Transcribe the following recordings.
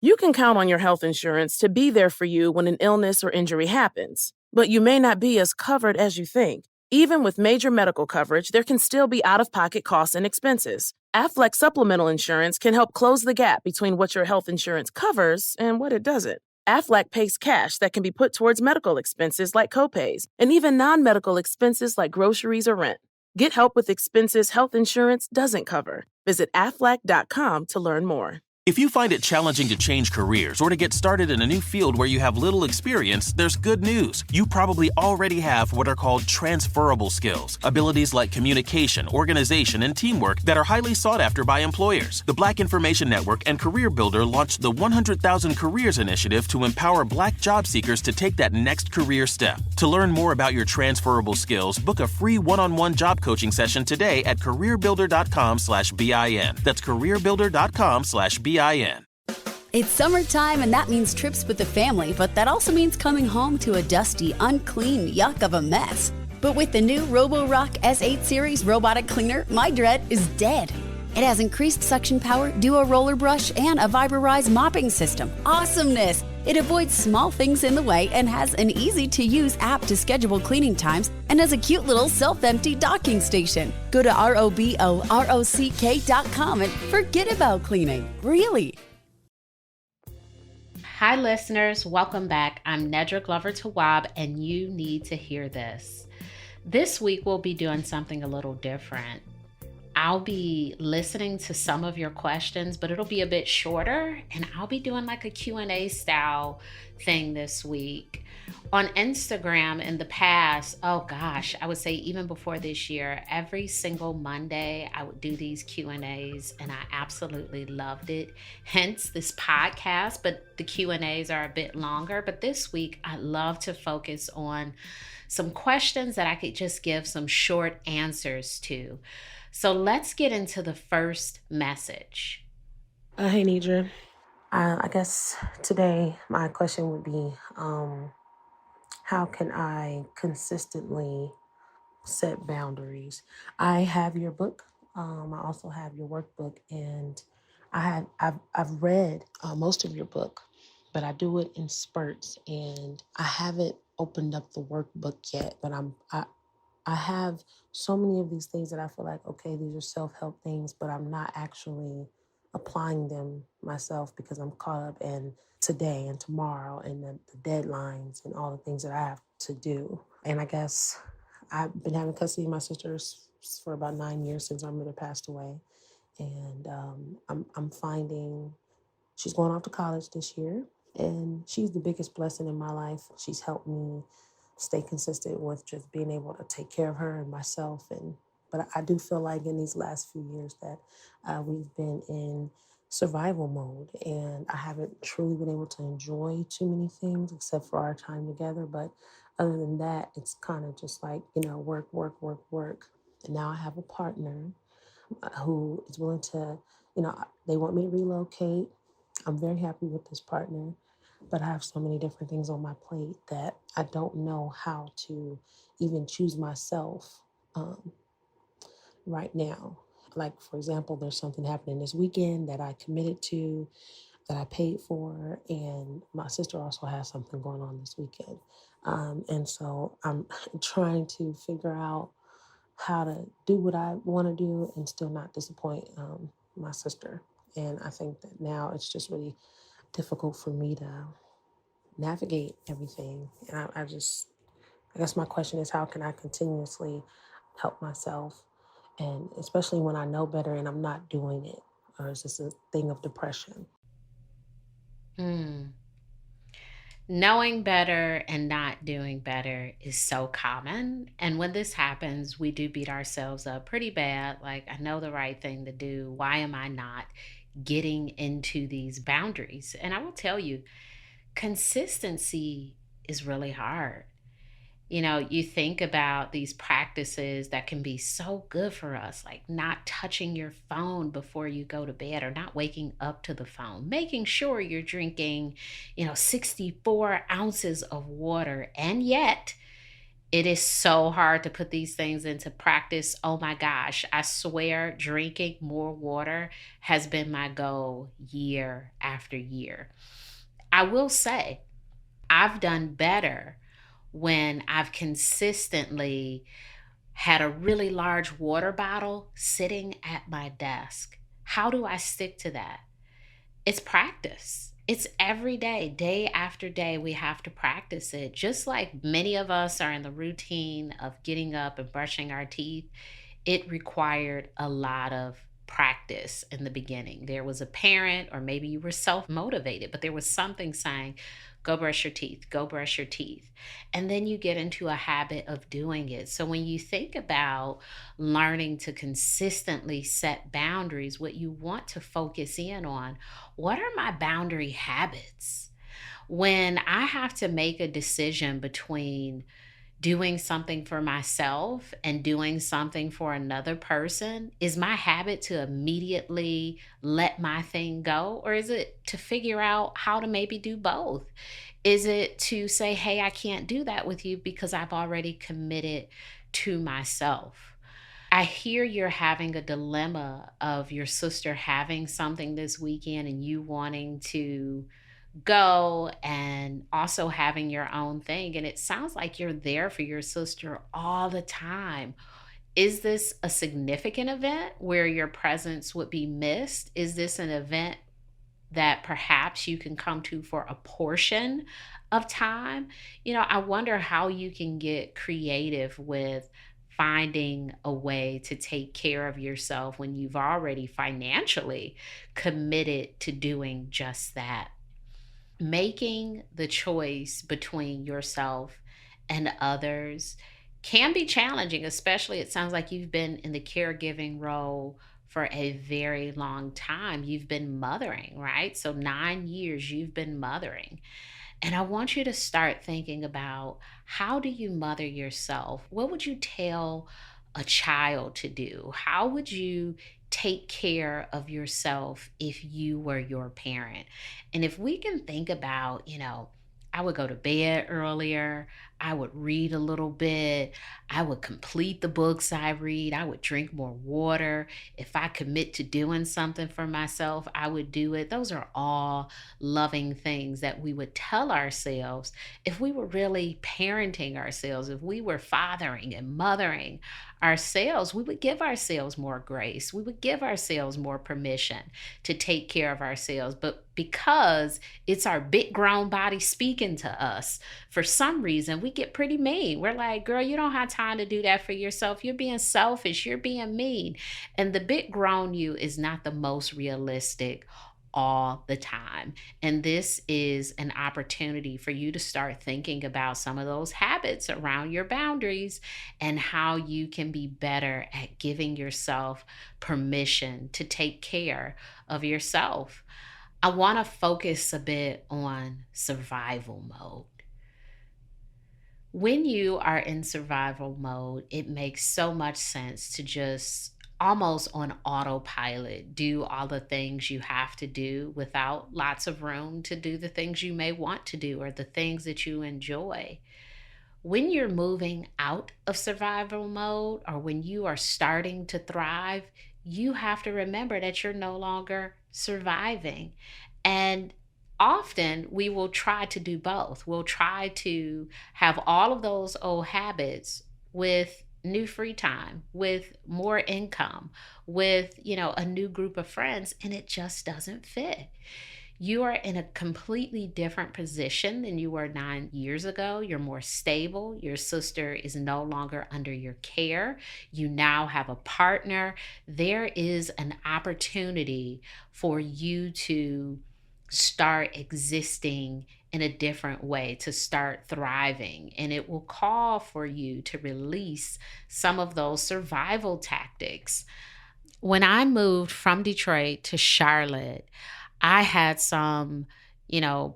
You can count on your health insurance to be there for you when an illness or injury happens, but you may not be as covered as you think. Even with major medical coverage, there can still be out-of-pocket costs and expenses. Aflac supplemental insurance can help close the gap between what your health insurance covers and what it doesn't. Aflac pays cash that can be put towards medical expenses like copays and even non-medical expenses like groceries or rent. Get help with expenses health insurance doesn't cover. Visit aflac.com to learn more. If you find it challenging to change careers or to get started in a new field where you have little experience, there's good news. You probably already have what are called transferable skills, abilities like communication, organization, and teamwork that are highly sought after by employers. The Black Information Network and Career Builder launched the 100,000 Careers Initiative to empower Black job seekers to take that next career step. To learn more about your transferable skills, book a free one-on-one job coaching session today at careerbuilder.com/BIN. That's careerbuilder.com/BIN. It's summertime, and that means trips with the family, but that also means coming home to a dusty, unclean yuck of a mess. But with the new Roborock S8 Series robotic cleaner, my dread is dead. It has increased suction power, duo roller brush, and a Viberize mopping system. Awesomeness! It avoids small things in the way and has an easy-to-use app to schedule cleaning times and has a cute little self-empty docking station. Go to ROBOROCK.com and forget about cleaning. Really. Hi, listeners. Welcome back. I'm Nedra Glover-Tawwab, and you need to hear this. This week, we'll be doing something a little different. I'll be listening to some of your questions, but it'll be a bit shorter, and I'll be doing like a Q&A style thing this week. On Instagram in the past, oh gosh, I would say even before this year, every single Monday I would do these Q&As, and I absolutely loved it. Hence this podcast, but the Q&As are a bit longer. But this week I love to focus on some questions that I could just give some short answers to. So let's get into the first message. Hey, Nedra. I guess today my question would be, how can I consistently set boundaries? I have your book. I also have your workbook, and I've read most of your book, but I do it in spurts, and I haven't opened up the workbook yet. But I have so many of these things that I feel like, okay, these are self-help things, but I'm not actually applying them myself because I'm caught up in today and tomorrow and the deadlines and all the things that I have to do. And I guess I've been having custody of my sisters for about 9 years since our mother passed away. And I'm finding she's going off to college this year, and she's the biggest blessing in my life. She's helped me stay consistent with just being able to take care of her and myself. But I do feel like in these last few years that we've been in survival mode, and I haven't truly been able to enjoy too many things except for our time together. But other than that, it's kind of just like, work. And now I have a partner who is willing to, they want me to relocate. I'm very happy with this partner, but I have so many different things on my plate that I don't know how to even choose myself right now. Like, for example, there's something happening this weekend that I committed to, that I paid for, and my sister also has something going on this weekend. And so I'm trying to figure out how to do what I want to do and still not disappoint my sister. And I think that now it's just really difficult for me to navigate everything. And I guess my question is, how can I continuously help myself? And especially when I know better and I'm not doing it, or is this a thing of depression? Knowing better and not doing better is so common. And when this happens, we do beat ourselves up pretty bad. Like, I know the right thing to do. Why am I not getting into these boundaries? And I will tell you, consistency is really hard. You think about these practices that can be so good for us, like not touching your phone before you go to bed or not waking up to the phone, making sure you're drinking, 64 ounces of water. And yet It is so hard to put these things into practice. Oh my gosh, I swear drinking more water has been my goal year after year. I will say, I've done better when I've consistently had a really large water bottle sitting at my desk. How do I stick to that? It's practice. It's every day, day after day, we have to practice it. Just like many of us are in the routine of getting up and brushing our teeth, it required a lot of practice in the beginning. There was a parent, or maybe you were self motivated, but there was something saying, go brush your teeth, go brush your teeth. And then you get into a habit of doing it. So when you think about learning to consistently set boundaries, what you want to focus in on, what are my boundary habits? When I have to make a decision between doing something for myself and doing something for another person, is my habit to immediately let my thing go? Or is it to figure out how to maybe do both? Is it to say, hey, I can't do that with you because I've already committed to myself? I hear you're having a dilemma of your sister having something this weekend and you wanting to go and also having your own thing. And it sounds like you're there for your sister all the time. Is this a significant event where your presence would be missed? Is this an event that perhaps you can come to for a portion of time? I wonder how you can get creative with finding a way to take care of yourself when you've already financially committed to doing just that. Making the choice between yourself and others can be challenging, especially it sounds like you've been in the caregiving role for a very long time. You've been mothering, right? So 9 years you've been mothering. And I want you to start thinking about, how do you mother yourself? What would you tell a child to do? How would you take care of yourself if you were your parent? And if we can think about, I would go to bed earlier. I would read a little bit. I would complete the books I read. I would drink more water. If I commit to doing something for myself, I would do it. Those are all loving things that we would tell ourselves if we were really parenting ourselves, if we were fathering and mothering ourselves. We would give ourselves more grace. We would give ourselves more permission to take care of ourselves. But because it's our big grown body speaking to us, for some reason, we get pretty mean. We're like, girl, you don't have time to do that for yourself. You're being selfish. You're being mean. And the big grown you is not the most realistic all the time. And this is an opportunity for you to start thinking about some of those habits around your boundaries and how you can be better at giving yourself permission to take care of yourself. I want to focus a bit on survival mode. When you are in survival mode, it makes so much sense to just almost on autopilot do all the things you have to do without lots of room to do the things you may want to do or the things that you enjoy. When you're moving out of survival mode or when you are starting to thrive, you have to remember that you're no longer surviving. And often we will try to do both. We'll try to have all of those old habits with new free time, with more income, with, a new group of friends, and it just doesn't fit. You are in a completely different position than you were 9 years ago. You're more stable. Your sister is no longer under your care. You now have a partner. There is an opportunity for you to start existing in a different way, to start thriving. And it will call for you to release some of those survival tactics. When I moved from Detroit to Charlotte, I had some,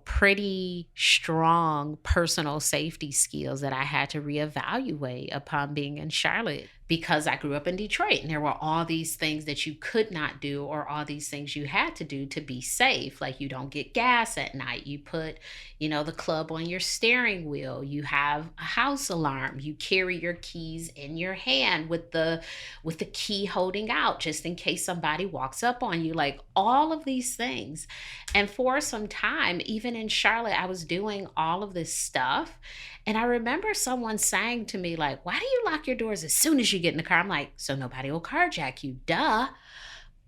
pretty strong personal safety skills that I had to reevaluate upon being in Charlotte. because I grew up in Detroit and there were all these things that you could not do or all these things you had to do to be safe. Like you don't get gas at night. You put, the club on your steering wheel. You have a house alarm. You carry your keys in your hand with the key holding out just in case somebody walks up on you. Like all of these things. And for some time, even in Charlotte, I was doing all of this stuff. And I remember someone saying to me, like, why do you lock your doors as soon as you get in the car? I'm like, so nobody will carjack you, duh.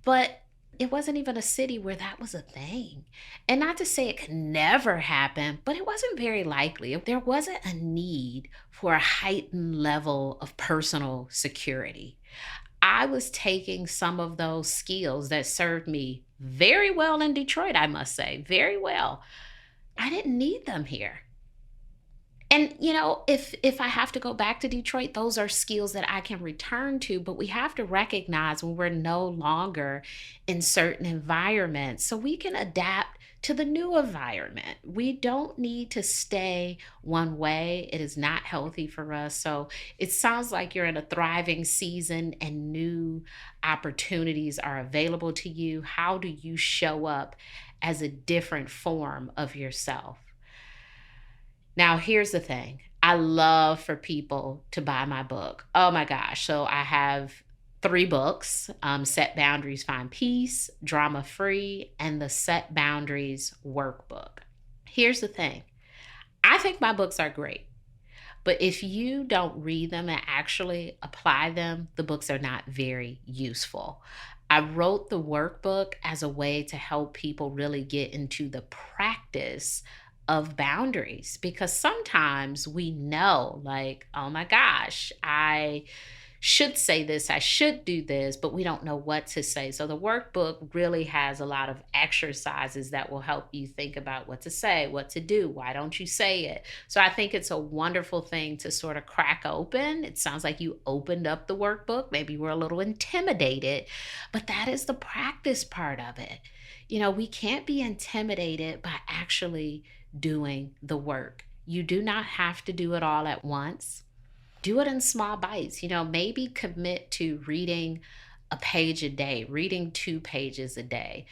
But it wasn't even a city where that was a thing. And not to say it could never happen, but it wasn't very likely. There wasn't a need for a heightened level of personal security. I was taking some of those skills that served me very well in Detroit, I must say, very well. I didn't need them here. And, if I have to go back to Detroit, those are skills that I can return to, but we have to recognize when we're no longer in certain environments so we can adapt to the new environment. We don't need to stay one way. It is not healthy for us. So it sounds like you're in a thriving season and new opportunities are available to you. How do you show up as a different form of yourself? Now, here's the thing. I love for people to buy my book. Oh my gosh. So I have 3 books, Set Boundaries, Find Peace, Drama Free, and the Set Boundaries Workbook. Here's the thing. I think my books are great, but if you don't read them and actually apply them, the books are not very useful. I wrote the workbook as a way to help people really get into the practice of boundaries, because sometimes we know, like, oh my gosh, I should say this, I should do this, but we don't know what to say. So the workbook really has a lot of exercises that will help you think about what to say, what to do, why don't you say it. So I think it's a wonderful thing to sort of crack open. It sounds like you opened up the workbook. Maybe you were a little intimidated, but that is the practice part of it. We can't be intimidated by actually doing the work. You do not have to do it all at once. Do it in small bites. Maybe commit to reading a page a day, reading 2 pages a day.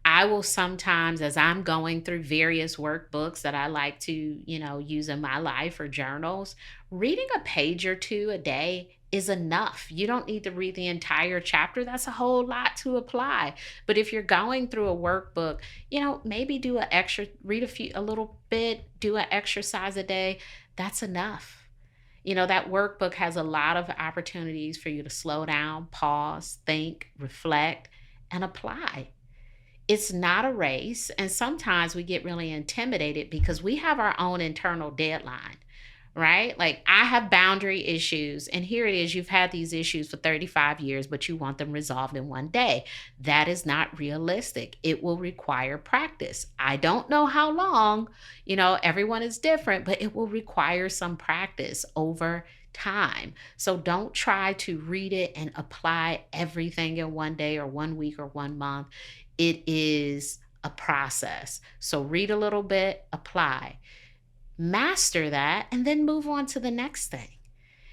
I will sometimes, as I'm going through various workbooks that I like to, use in my life or journals, reading a page or 2 a day is enough. You don't need to read the entire chapter. That's a whole lot to apply. But if you're going through a workbook, maybe read a little bit, do an exercise a day. That's enough. That workbook has a lot of opportunities for you to slow down, pause, think, reflect, and apply. It's not a race. And sometimes we get really intimidated because we have our own internal deadline, right? Like, I have boundary issues, and here it is. You've had these issues for 35 years, but you want them resolved in one day. That is not realistic. It will require practice. I don't know how long, everyone is different, but it will require some practice over time. So don't try to read it and apply everything in one day or 1 week or 1 month. It is a process. So read a little bit, apply. Master that, and then move on to the next thing.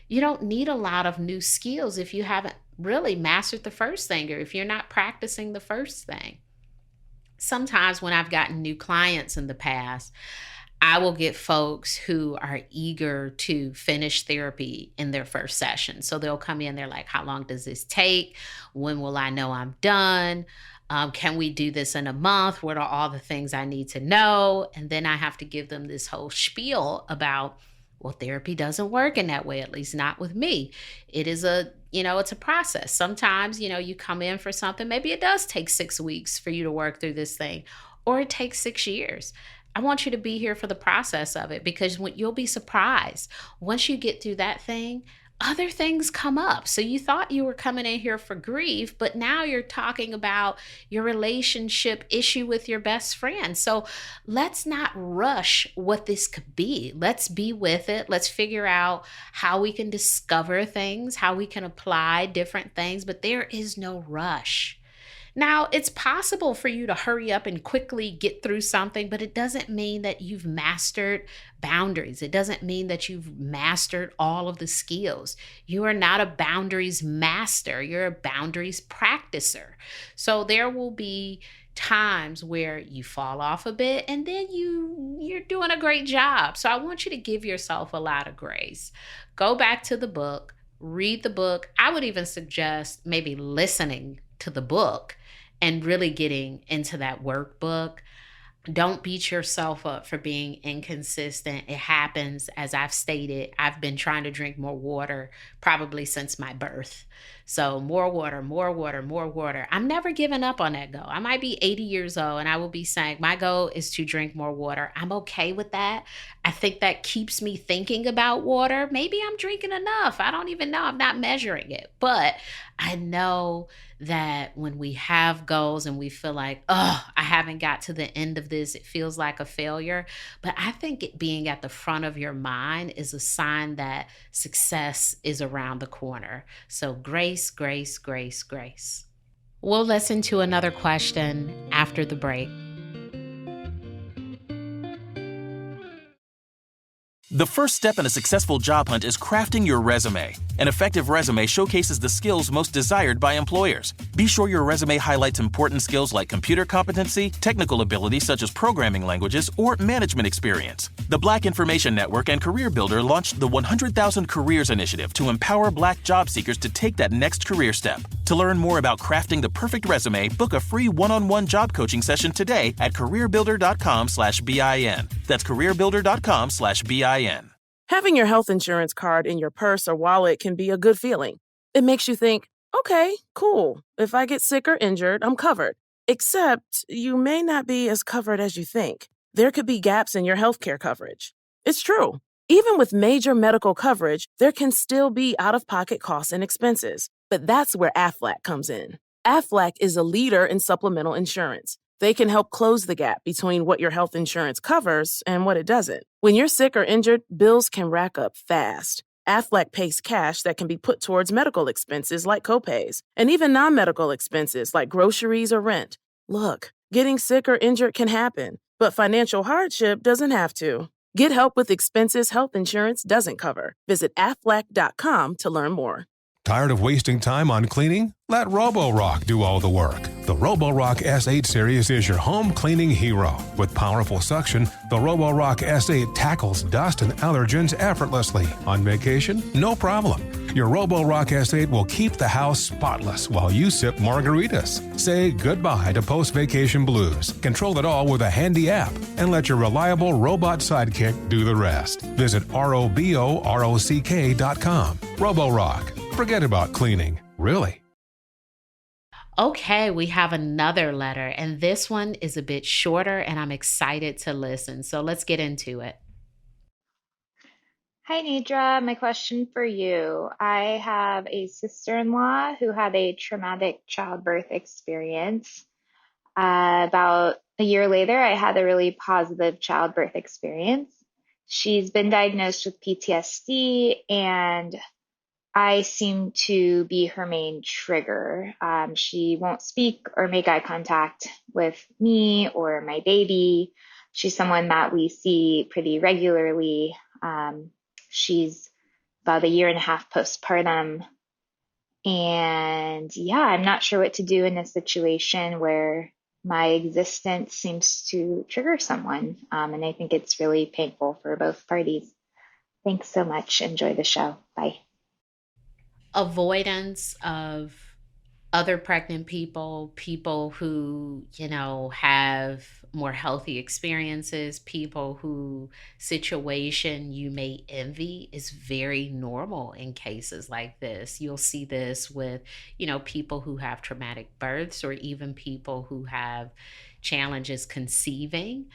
You don't need a lot of new skills if you haven't really mastered the first thing, or if you're not practicing the first thing. Sometimes when I've gotten new clients in the past, I will get folks who are eager to finish therapy in their first session. So they'll come in, they're like, how long does this take? When will I know I'm done? Can we do this in a month? What are all the things I need to know? And then I have to give them this whole spiel about, well, therapy doesn't work in that way, at least not with me. It is it's a process. Sometimes, you come in for something, maybe it does take 6 weeks for you to work through this thing, or it takes 6 years. I want you to be here for the process of it, because you'll be surprised. Once you get through that thing, other things come up. So you thought you were coming in here for grief, but now you're talking about your relationship issue with your best friend. So let's not rush what this could be. Let's be with it. Let's figure out how we can discover things, how we can apply different things, but there is no rush. Now, it's possible for you to hurry up and quickly get through something, but it doesn't mean that you've mastered boundaries. It doesn't mean that you've mastered all of the skills. You are not a boundaries master, you're a boundaries practicer. So there will be times where you fall off a bit and then you're doing a great job. So I want you to give yourself a lot of grace. Go back to the book, read the book. I would even suggest maybe listening to the book and really getting into that workbook. Don't beat yourself up for being inconsistent. It happens. As I've stated, I've been trying to drink more water probably since my birth. So more water, more water, more water. I'm never giving up on that goal. I might be 80 years old and I will be saying, my goal is to drink more water. I'm okay with that. I think that keeps me thinking about water. Maybe I'm drinking enough. I don't even know. I'm not measuring it. But I know that when we have goals and we feel like, oh, I haven't got to the end of this, it feels like a failure. But I think it being at the front of your mind is a sign that success is around the corner. So grace, grace, grace, grace. We'll listen to another question after the break. The first step in a successful job hunt is crafting your resume. An effective resume showcases the skills most desired by employers. Be sure your resume highlights important skills like computer competency, technical ability such as programming languages, or management experience. The Black Information Network and Career Builder launched the 100,000 Careers Initiative to empower Black job seekers to take that next career step. To learn more about crafting the perfect resume, book a free one-on-one job coaching session today at careerbuilder.com/BIN. That's careerbuilder.com/BIN. Having your health insurance card in your purse or wallet can be a good feeling. It makes you think, okay, cool. If I get sick or injured, I'm covered. Except you may not be as covered as you think. There could be gaps in your healthcare coverage. It's true. Even with major medical coverage, there can still be out-of-pocket costs and expenses. But that's where Aflac comes in. Aflac is a leader in supplemental insurance. They can help close the gap between what your health insurance covers and what it doesn't. When you're sick or injured, bills can rack up fast. Aflac pays cash that can be put towards medical expenses like copays, and even non-medical expenses like groceries or rent. Look, getting sick or injured can happen, but financial hardship doesn't have to. Get help with expenses health insurance doesn't cover. Visit aflac.com to learn more. Tired of wasting time on cleaning? Let Roborock do all the work. The Roborock S8 series is your home cleaning hero. With powerful suction, the Roborock S8 tackles dust and allergens effortlessly. On vacation? No problem. Your Roborock S8 will keep the house spotless while you sip margaritas. Say goodbye to post-vacation blues. Control it all with a handy app and let your reliable robot sidekick do the rest. Visit ROBOROCK.com. Roborock. Forget about cleaning. Really. Okay, we have another letter, and this one is a bit shorter, and I'm excited to listen. So let's get into it. Hi, Nedra. My question for you. I have a sister-in-law who had a traumatic childbirth experience. About a year later, I had a really positive childbirth experience. She's been diagnosed with PTSD, and I seem to be her main trigger. She won't speak or make eye contact with me or my baby. She's someone that we see pretty regularly. She's about a year and a half postpartum. And yeah, I'm not sure what to do in a situation where my existence seems to trigger someone. And I think it's really painful for both parties. Thanks so much. Enjoy the show. Bye. Avoidance of other pregnant people, people who, have more healthy experiences, people who situation you may envy is very normal in cases like this. You'll see this with, people who have traumatic births or even people who have challenges conceiving.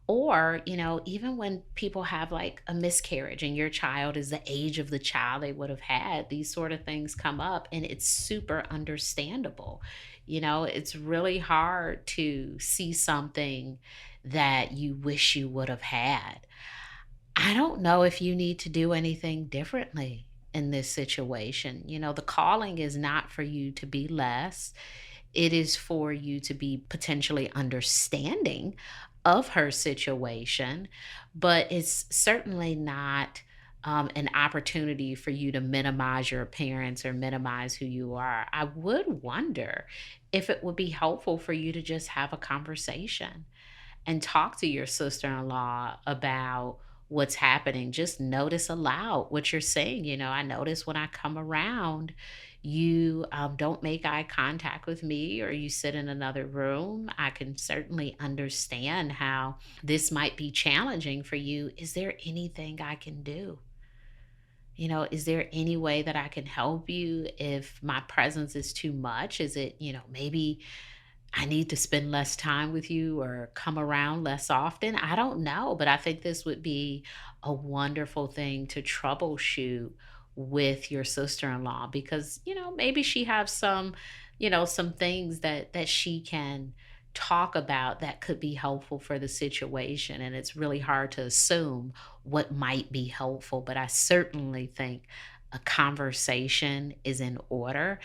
Or, even when people have like a miscarriage and your child is the age of the child they would have had, these sort of things come up and it's super understandable. It's really hard to see something that you wish you would have had. I don't know if you need to do anything differently in this situation. The calling is not for you to be less. It is for you to be potentially understanding of her situation, but it's certainly not an opportunity for you to minimize your appearance or minimize who you are. I would wonder if it would be helpful for you to just have a conversation and talk to your sister-in-law about what's happening. Just notice aloud what you're saying. I notice when I come around, you don't make eye contact with me, or you sit in another room. I can certainly understand how this might be challenging for you. Is there anything I can do? Is there any way that I can help you if my presence is too much? Is it, maybe I need to spend less time with you or come around less often? I don't know, but I think this would be a wonderful thing to troubleshoot with your sister-in-law, because, maybe she has some things that she can talk about that could be helpful for the situation, and it's really hard to assume what might be helpful, but I certainly think a conversation is in order.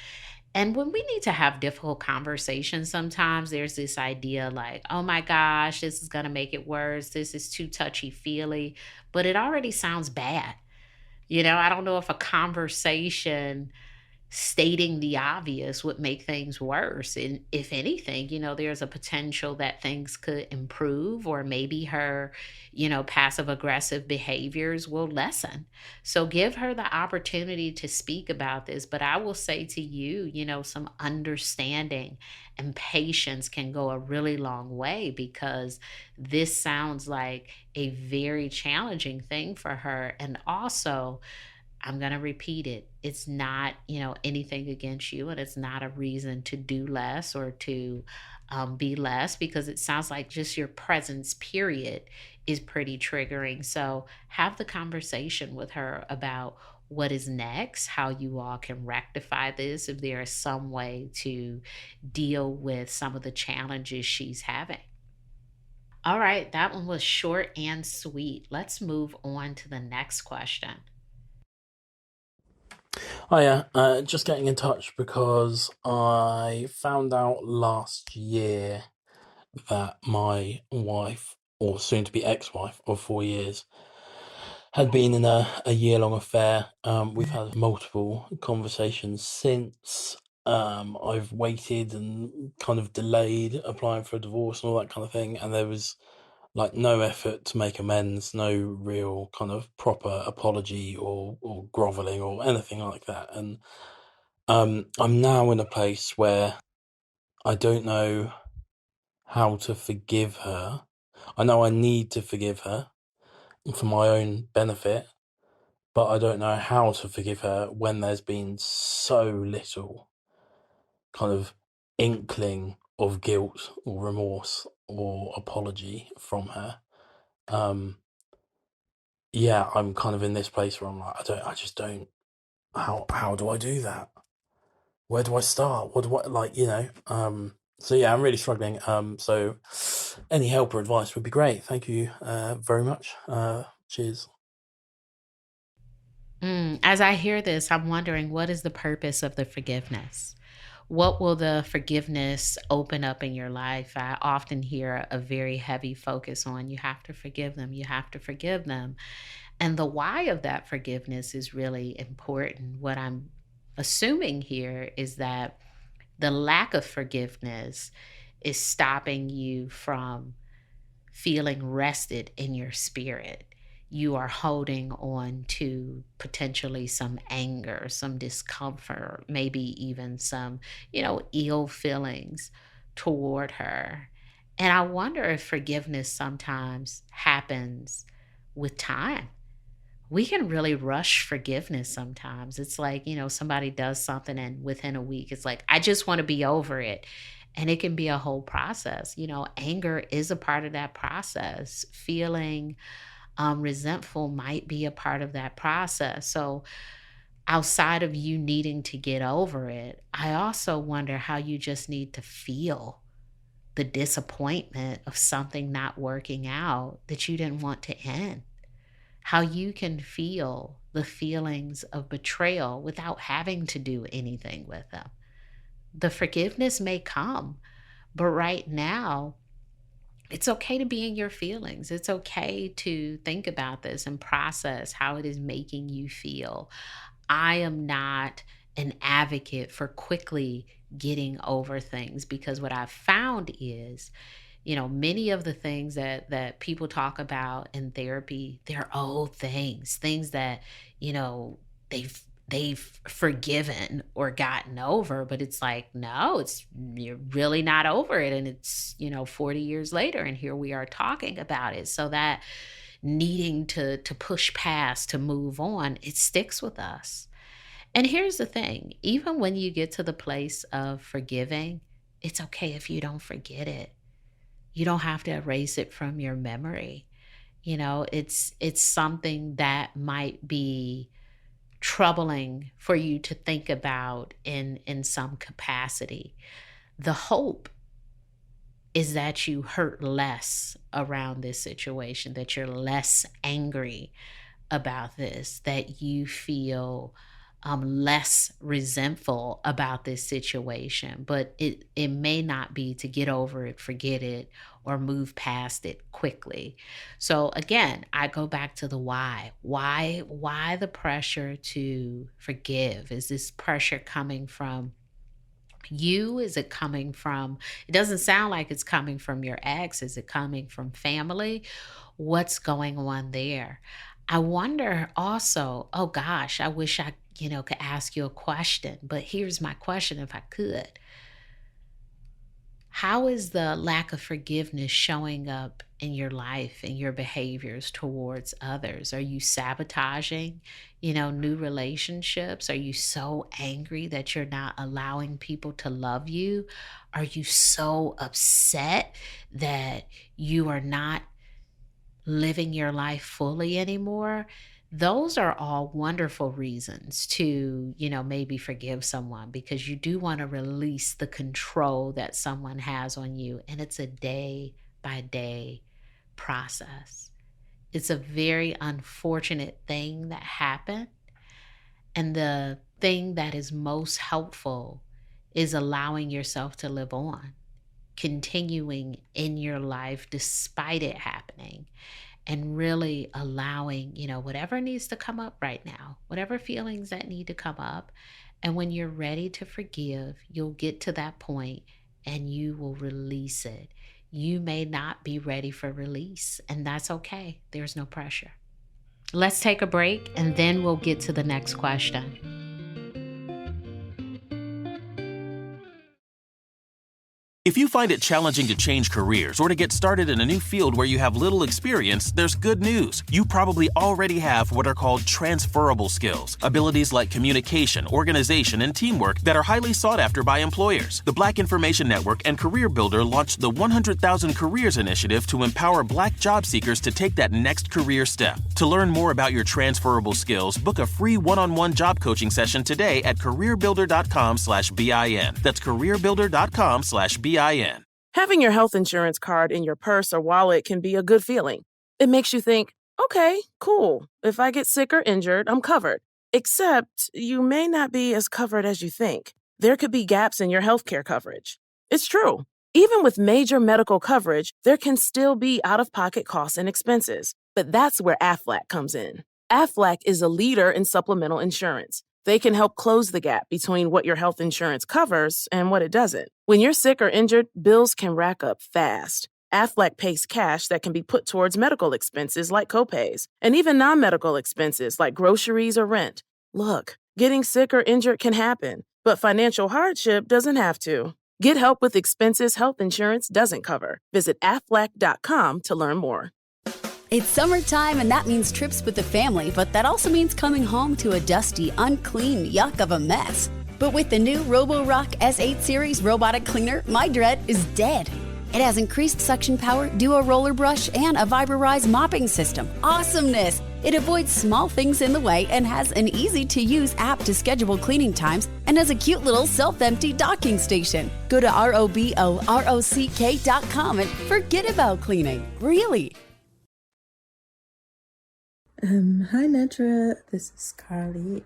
And when we need to have difficult conversations, sometimes there's this idea like, oh my gosh, this is going to make it worse. This is too touchy feely, but it already sounds bad. I don't know if a conversation stating the obvious would make things worse. And if anything, there's a potential that things could improve, or maybe her, passive aggressive behaviors will lessen. So give her the opportunity to speak about this. But I will say to you, some understanding and patience can go a really long way, because this sounds like a very challenging thing for her. And also, I'm going to repeat it. It's not, anything against you, and it's not a reason to do less or to be less, because it sounds like just your presence, period, is pretty triggering. So have the conversation with her about what is next, how you all can rectify this, if there is some way to deal with some of the challenges she's having. All right, that one was short and sweet. Let's move on to the next question. Hiya, just getting in touch because I found out last year that my wife, or soon to be ex-wife of 4 years, had been in a year-long affair. We've had multiple conversations since. I've waited and kind of delayed applying for a divorce and all that kind of thing, and there was no effort to make amends, no real kind of proper apology or groveling or anything like that. And I'm now in a place where I don't know how to forgive her. I know I need to forgive her for my own benefit, but I don't know how to forgive her when there's been so little kind of inkling of guilt or remorse or apology from her. Yeah, I'm kind of in this place where I'm like, I just don't, how do I do that? Where do I start? What do I, so yeah, I'm really struggling. So any help or advice would be great. Thank you, very much. Cheers. As I hear this, I'm wondering, what is the purpose of the forgiveness? What will the forgiveness open up in your life? I often hear a very heavy focus on, you have to forgive them, you have to forgive them. And the why of that forgiveness is really important. What I'm assuming here is that the lack of forgiveness is stopping you from feeling rested in your spirit. You are holding on to potentially some anger, some discomfort, maybe even some, ill feelings toward her. And I wonder if forgiveness sometimes happens with time. We can really rush forgiveness sometimes. It's like, somebody does something and within a week, it's like, I just want to be over it. And it can be a whole process. Anger is a part of that process. Feeling resentful might be a part of that process. So, outside of you needing to get over it, I also wonder how you just need to feel the disappointment of something not working out that you didn't want to end. How you can feel the feelings of betrayal without having to do anything with them. The forgiveness may come, but right now, it's okay to be in your feelings. It's okay to think about this and process how it is making you feel. I am not an advocate for quickly getting over things, because what I've found is, many of the things that people talk about in therapy, they're old things that, you know, they've forgiven or gotten over, but it's like, no, you're really not over it. And it's, 40 years later, and here we are talking about it. So that needing to push past, to move on, it sticks with us. And here's the thing, even when you get to the place of forgiving, it's okay if you don't forget it. You don't have to erase it from your memory. It's something that might be troubling for you to think about in some capacity. The hope is that you hurt less around this situation, that you're less angry about this, that you feel less resentful about this situation. But it may not be to get over it, forget it, or move past it quickly. So again, I go back to the why. Why the pressure to forgive? Is this pressure coming from you? Is it coming from, it doesn't sound like it's coming from your ex. Is it coming from family? What's going on there? I wonder also, oh gosh, I wish I, could ask you a question, but here's my question if I could. How is the lack of forgiveness showing up in your life and your behaviors towards others? Are you sabotaging, new relationships? Are you so angry that you're not allowing people to love you? Are you so upset that you are not living your life fully anymore? Those are all wonderful reasons to, maybe forgive someone, because you do want to release the control that someone has on you. And it's a day by day process. It's a very unfortunate thing that happened. And the thing that is most helpful is allowing yourself to live on, continuing in your life despite it happening. And really allowing, whatever needs to come up right now, whatever feelings that need to come up. And when you're ready to forgive, you'll get to that point and you will release it. You may not be ready for release, and that's okay. There's no pressure. Let's take a break, and then we'll get to the next question. If you find it challenging to change careers or to get started in a new field where you have little experience, there's good news. You probably already have what are called transferable skills, abilities like communication, organization, and teamwork that are highly sought after by employers. The Black Information Network and Career Builder launched the 100,000 Careers Initiative to empower Black job seekers to take that next career step. To learn more about your transferable skills, book a free one-on-one job coaching session today at careerbuilder.com/BIN. That's careerbuilder.com/BIN. Having your health insurance card in your purse or wallet can be a good feeling. It makes you think, okay, cool. If I get sick or injured, I'm covered. Except you may not be as covered as you think. There could be gaps in your healthcare coverage. It's true. Even with major medical coverage, there can still be out-of-pocket costs and expenses. But that's where Aflac comes in. Aflac is a leader in supplemental insurance. They can help close the gap between what your health insurance covers and what it doesn't. When you're sick or injured, bills can rack up fast. Aflac pays cash that can be put towards medical expenses like copays, and even non-medical expenses like groceries or rent. Look, getting sick or injured can happen, but financial hardship doesn't have to. Get help with expenses health insurance doesn't cover. Visit aflac.com to learn more. It's summertime, and that means trips with the family, but that also means coming home to a dusty, unclean yuck of a mess. But with the new Roborock S8 series robotic cleaner, my dread is dead. It has increased suction power, duo roller brush, and a Viberize mopping system. Awesomeness! It avoids small things in the way and has an easy-to-use app to schedule cleaning times, and has a cute little self-empty docking station. Go to ROBOROCK.com and forget about cleaning. Really. Hi Nedra, this is Carly.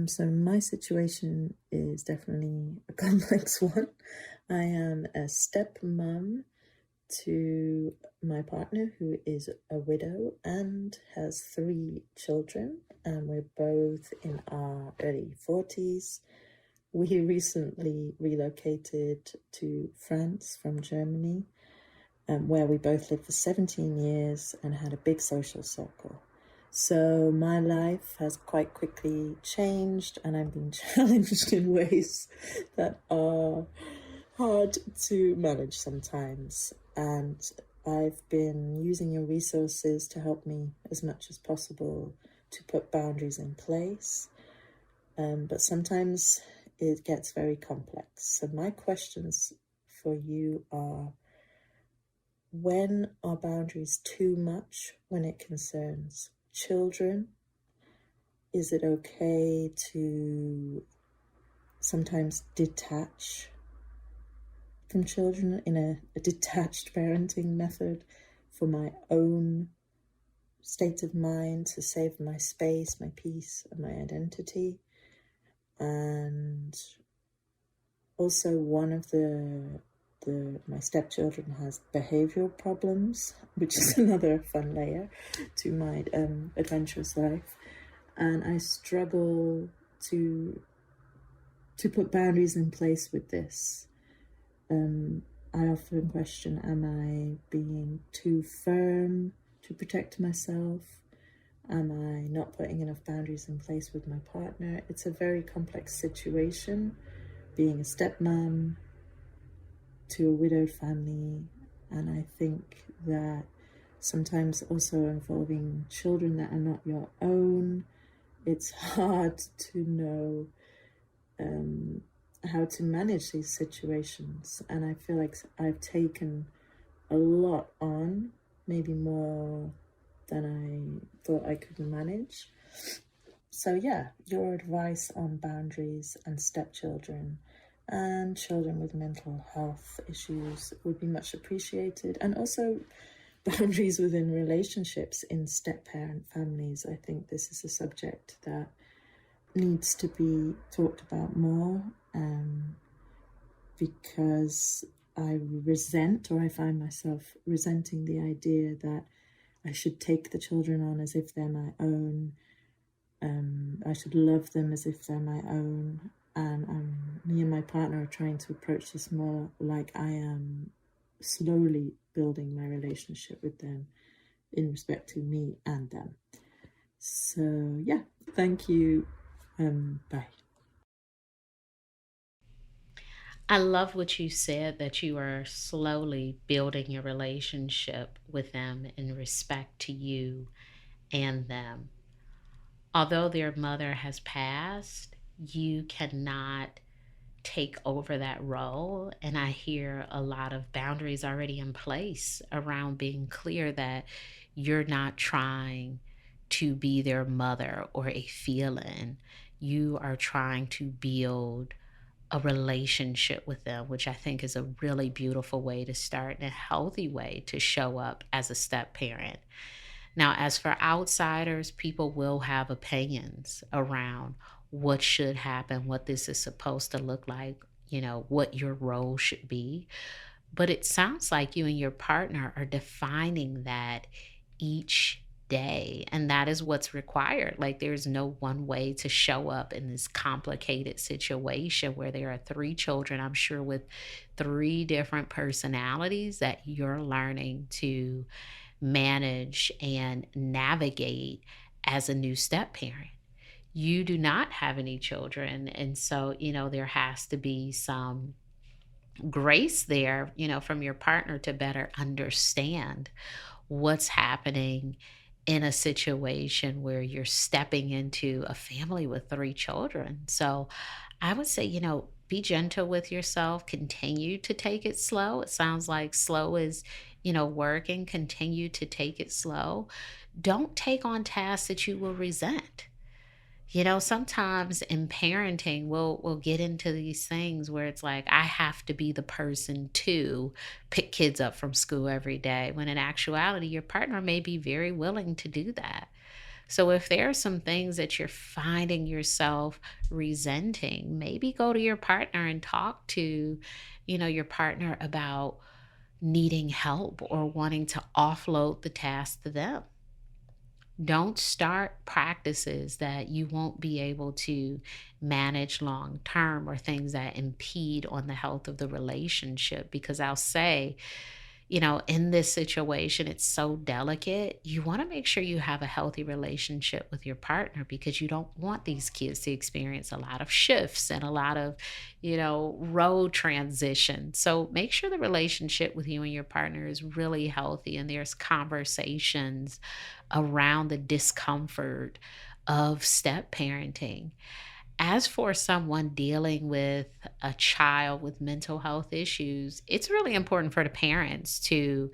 So my situation is definitely a complex one. I am a stepmom to my partner who is a widow and has 3 children, and we're both in our early 40s. We recently relocated to France from Germany, where we both lived for 17 years and had a big social circle. So my life has quite quickly changed, and I'm being challenged in ways that are hard to manage sometimes. And I've been using your resources to help me as much as possible to put boundaries in place. But sometimes it gets very complex. So my questions for you are, when are boundaries too much when it concerns children? Is it okay to sometimes detach from children in a detached parenting method for my own state of mind, to save my space, my peace, and my identity? And also, one of my stepchildren has behavioral problems, which is another fun layer to my adventurous life, and I struggle to put boundaries in place with this. I often question, am I being too firm to protect myself? Am I not putting enough boundaries in place with my partner? It's a very complex situation, being a stepmom to a widowed family, and I think that sometimes also involving children that are not your own, it's hard to know how to manage these situations. And I feel like I've taken a lot on, maybe more than I thought I could manage. So yeah, your advice on boundaries and stepchildren and children with mental health issues would be much appreciated. And also boundaries within relationships in step-parent families. I think this is a subject that needs to be talked about more, because I find myself resenting the idea that I should take the children on as if they're my own. I should love them as if they're my own. And me and my partner are trying to approach this more like I am slowly building my relationship with them in respect to me and them. So yeah, thank you. Bye. I love what you said, that you are slowly building your relationship with them in respect to you and them. Although their mother has passed, you cannot take over that role. And I hear a lot of boundaries already in place around being clear that you're not trying to be their mother or a fill-in. You are trying to build a relationship with them, which I think is a really beautiful way to start and a healthy way to show up as a step parent. Now, as for outsiders, people will have opinions around what should happen, what this is supposed to look like, what your role should be. But it sounds like you and your partner are defining that each day, and that is what's required. Like, there's no one way to show up in this complicated situation where there are 3 children, I'm sure, with 3 different personalities that you're learning to manage and navigate as a new step parent. You do not have any children, and so there has to be some grace there, from your partner to better understand what's happening in a situation where you're stepping into a family with 3 children. So I would say, be gentle with yourself, continue to take it slow. It sounds like slow is, working. Continue to take it slow. Don't take on tasks that you will resent. Sometimes in parenting, we'll get into these things where it's like, I have to be the person to pick kids up from school every day, when in actuality, your partner may be very willing to do that. So if there are some things that you're finding yourself resenting, maybe go to your partner and talk to, your partner about needing help or wanting to offload the task to them. Don't start practices that you won't be able to manage long term or things that impede on the health of the relationship. Because I'll say, in this situation, it's so delicate. You want to make sure you have a healthy relationship with your partner, because you don't want these kids to experience a lot of shifts and a lot of, road transition. So make sure the relationship with you and your partner is really healthy and there's conversations around the discomfort of step parenting. As for someone dealing with a child with mental health issues, it's really important for the parents to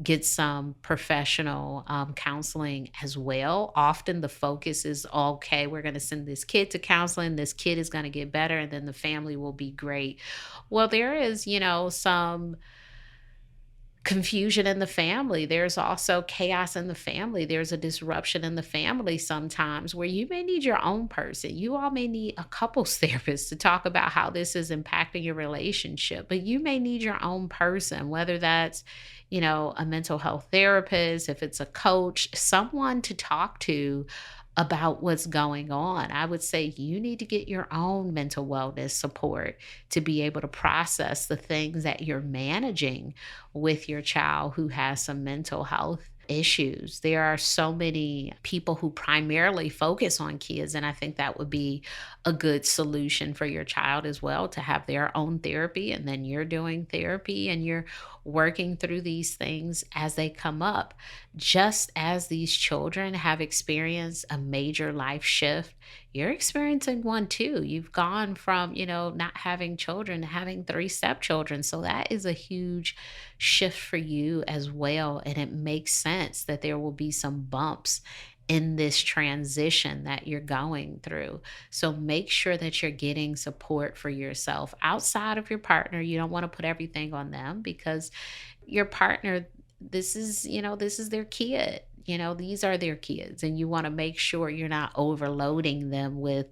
get some professional counseling as well. Often the focus is, okay, we're going to send this kid to counseling. This kid is going to get better and then the family will be great. Well, there is, some confusion in the family. There's also chaos in the family. There's a disruption in the family sometimes where you may need your own person. You all may need a couples therapist to talk about how this is impacting your relationship, but you may need your own person, whether that's, a mental health therapist, if it's a coach, someone to talk to about what's going on. I would say you need to get your own mental wellness support to be able to process the things that you're managing with your child who has some mental health issues. There are so many people who primarily focus on kids, and I think that would be a good solution for your child as well, to have their own therapy, and then you're doing therapy and you're working through these things as they come up. Just as these children have experienced a major life shift, you're experiencing one too. You've gone from, not having children to having 3 stepchildren. So that is a huge shift for you as well. And it makes sense that there will be some bumps in this transition that you're going through. So make sure that you're getting support for yourself outside of your partner. You don't want to put everything on them, because your partner, this is their kid. These are their kids, and you want to make sure you're not overloading them with,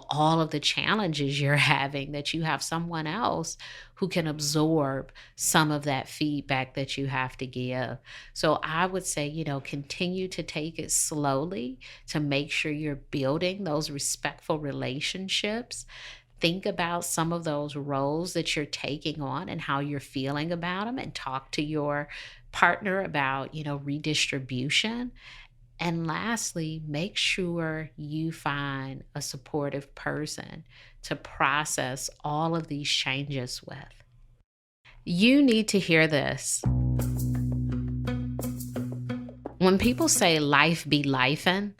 all of the challenges you're having, that you have someone else who can absorb some of that feedback that you have to give. So I would say, continue to take it slowly to make sure you're building those respectful relationships. Think about some of those roles that you're taking on and how you're feeling about them, and talk to your partner about, redistribution. And lastly, make sure you find a supportive person to process all of these changes with. You need to hear this. When people say life be lifing,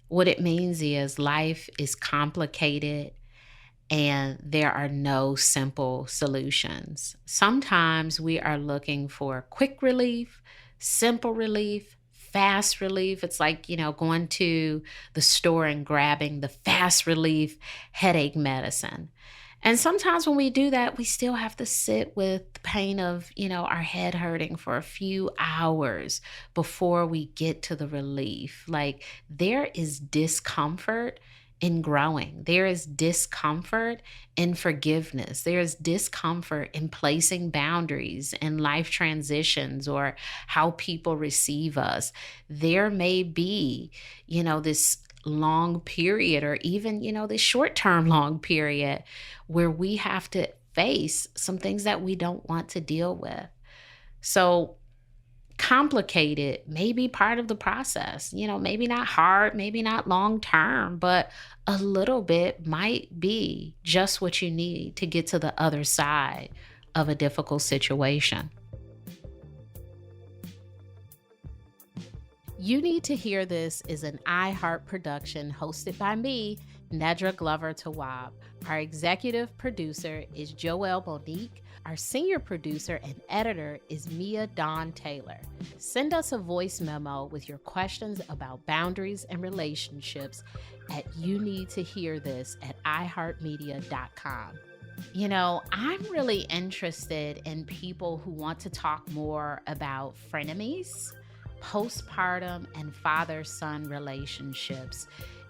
what it means is life is complicated and there are no simple solutions. Sometimes we are looking for quick relief, simple relief, fast relief. It's like, going to the store and grabbing the fast relief headache medicine. And sometimes when we do that, we still have to sit with the pain of, our head hurting for a few hours before we get to the relief. Like, there is discomfort in growing. There is discomfort in forgiveness. There is discomfort in placing boundaries in life transitions or how people receive us. There may be, this long period, or even, this short-term long period where we have to face some things that we don't want to deal with. So complicated may be part of the process, maybe not hard, maybe not long term, but a little bit might be just what you need to get to the other side of a difficult situation. You Need to Hear This is an iHeart production hosted by me, Nedra Glover-Tawwab. Our executive producer is Joelle Monique. Our senior producer and editor is Mia Dawn Taylor. Send us a voice memo with your questions about boundaries and relationships at youneedtohearthis@iheartmedia.com. I'm really interested in people who want to talk more about frenemies, postpartum and father-son relationships.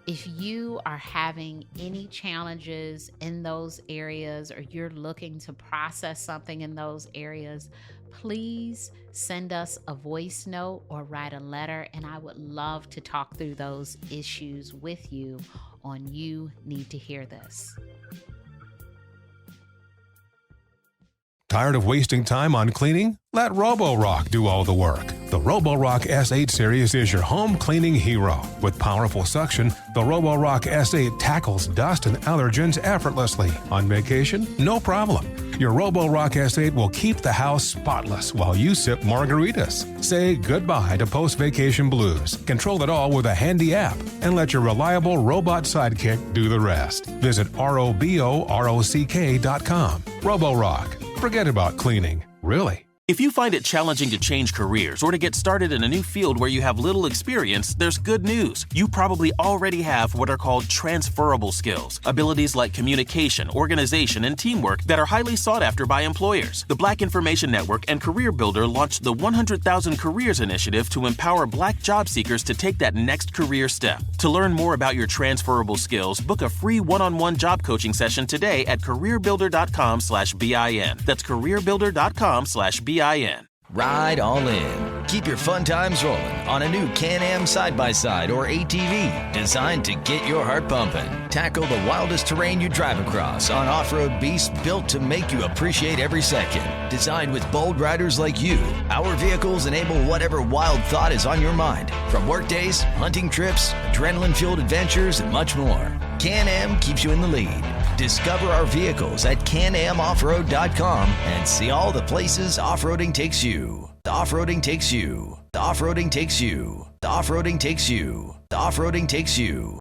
If you are having any challenges in those areas or you're looking to process something in those areas, please send us a voice note or write a letter, and I would love to talk through those issues with you on You Need to Hear This. Tired of wasting time on cleaning? Let Roborock do all the work. The Roborock S8 series is your home cleaning hero. With powerful suction, the Roborock S8 tackles dust and allergens effortlessly. On vacation? No problem. Your Roborock S8 will keep the house spotless while you sip margaritas. Say goodbye to post-vacation blues. Control it all with a handy app and let your reliable robot sidekick do the rest. Visit ROBOROCK.com. Roborock. Forget about cleaning. Really. If you find it challenging to change careers or to get started in a new field where you have little experience, there's good news. You probably already have what are called transferable skills, abilities like communication, organization, and teamwork that are highly sought after by employers. The Black Information Network and Career Builder launched the 100,000 Careers Initiative to empower Black job seekers to take that next career step. To learn more about your transferable skills, book a free one-on-one job coaching session today at careerbuilder.com/BIN. That's careerbuilder.com/BIN. Ride all in. Keep your fun times rolling on a new Can-Am side-by-side or ATV designed to get your heart pumping. Tackle the wildest terrain you drive across on off-road beasts built to make you appreciate every second. Designed with bold riders like you, our vehicles enable whatever wild thought is on your mind. From work days, hunting trips, adrenaline-fueled adventures, and much more. Can-Am keeps you in the lead. Discover our vehicles at canamoffroad.com and see all the places off-roading takes you. The off-roading takes you. The off-roading takes you. The off-roading takes you. The off-roading takes you.